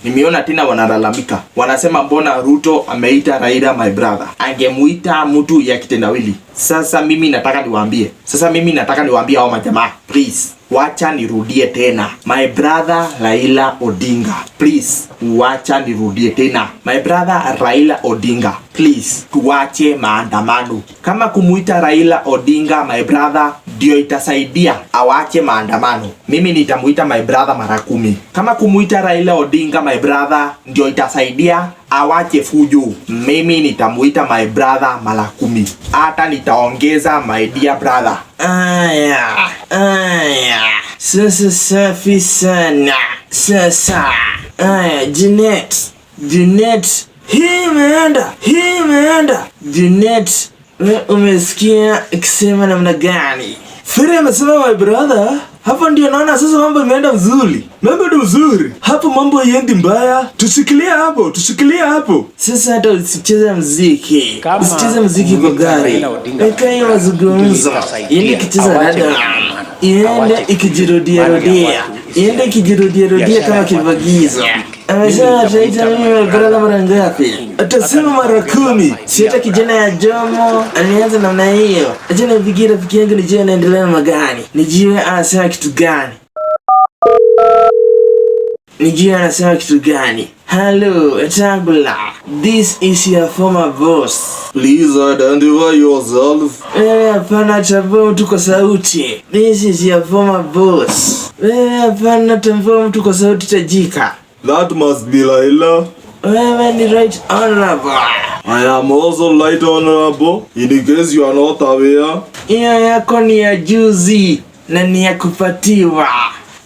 Nimeona tena wanalalamika. Wanasema mbona Ruto ameita Raila my brother. Angemuita mtu ya kitendawili. Sasa mimi nataka niwaambie hao majamaa. Please, wacha nirudie tena. My brother Raila Odinga. Please, wacha nirudie tena. My brother Raila Odinga. Please, tuwache maandamano. Kama kumuita Raila Odinga my brother ndio itasaidia awache maandamano, mimi nitamuita my brother mara 10. Kama kumuita Raila Odinga my brother ndio itasaidia awache fujo, mimi nitamuita my brother mara 10. Hata nitaongeza my dear brother. Aya. Sasa safi sana. Sasa. Aya, Junet. Hii imeenda. Junet, umesikia ikisema namna gani? Feri amesema my brother. Hapo ndio naona sasa mambo imeenda vizuri. Hapo mambo yendi mbaya. Tushikilia hapo. Sasa hata usicheze muziki. Usicheze muziki kwa gari. Weka hiyo mazungumzo. Yende kicheza dada. Yende ikijirudia kama kivagizo. Amesema ataita mimi brother mara ngapi? Atasema mara 10. Si hata kijana ya Jomo alianza namna hiyo. Acha nipigie rafiki yangu nijue anaendelea na magani. Nijue anasema kitu gani. Hello, Etangula. This is your former boss. Please identify yourself. Hapana tambua mtu kwa sauti. This is your former boss. Hapana tambua mtu kwa sauti tajika. That must be Raila. Wewe ni right honorable. I am also right honorable. In case you are not aware. Hiyo yako ni ya juzi na ni ya kupatiwa.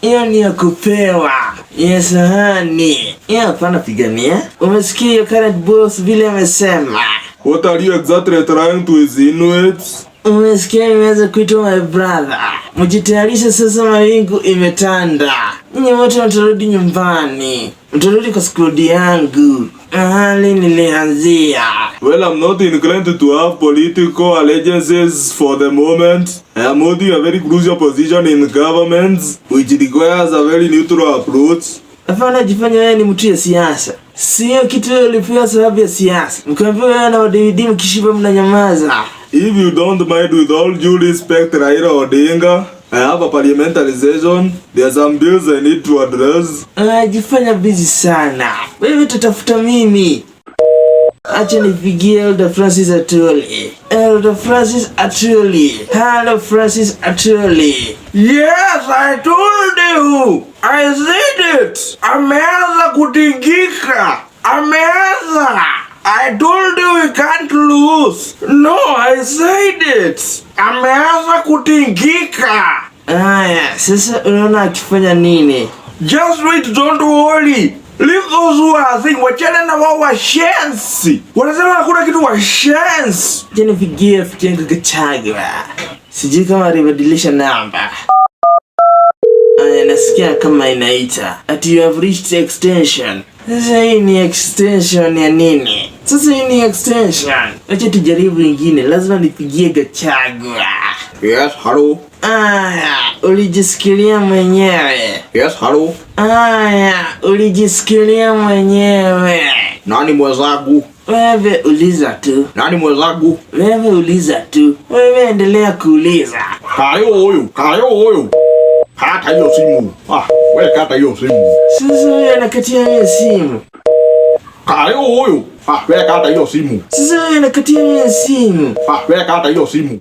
Hiyo ni ya kupewa. Yes honey. Hapana pigania. Umesikia hiyo current boss vile amesema? What are you exactly trying to insinuate? Umesikia imeweza kuitwa my brother. Mjitayarishe sasa, mawingu imetanda. Nyinyi wote mtarudi nyumbani. Mtarudi kwa skudi yangu. Mahali nilianzia. Well, I'm not inclined to have political allegiances for the moment. I am holding a very crucial position in government, which requires a very neutral approach. Afana jifanya wewe ni mtu ya siasa. Sio kitu ulipewa sababu ya siasa. Mkaambiwa wewe na wadawidi mkishiba mnanyamaza. If you don't mind, with all due respect, Raila Odinga, I have a parliamentary session. There are some bills I need to address. Jifanya busy sana. Wewe tutafuta mimi. Acha nipigie Elder Francis Atuli. Hello Francis Atuli. Yes, I told you. I said it. Ameanza kutingika. I told you we can't lose. No, I said it. Ameanza kutingika. Aya, sasa unaona akifanya nini? Just wait, don't worry. Leave those who are saying wachana na wao washensi. Wanasema hakuna kitu washensi. Jeni figie fikienga Gachagua. Sijui kama alibadilisha namba. Nasikia kama inaita at you have reached extension. Sasa hii ni extension ya nini? Acha tujaribu ingine. Lazima nipigie Gachagua. Yes, hello. Ulijisikilia mwenyewe. Yes, hello. Ulijisikilia mwenyewe. Nani mwenzangu? Wewe uliza tu. Nani mwenzangu? Wewe uliza tu. Wewe endelea kuuliza. Kayo huyu. Kata hiyo simu. Wewe kata hiyo simu. Sasa wewe anakatia hiyo simu. Kayo huyu. Wewe kata hiyo simu. Sasa wewe anakatia hiyo simu. Wewe kata hiyo simu.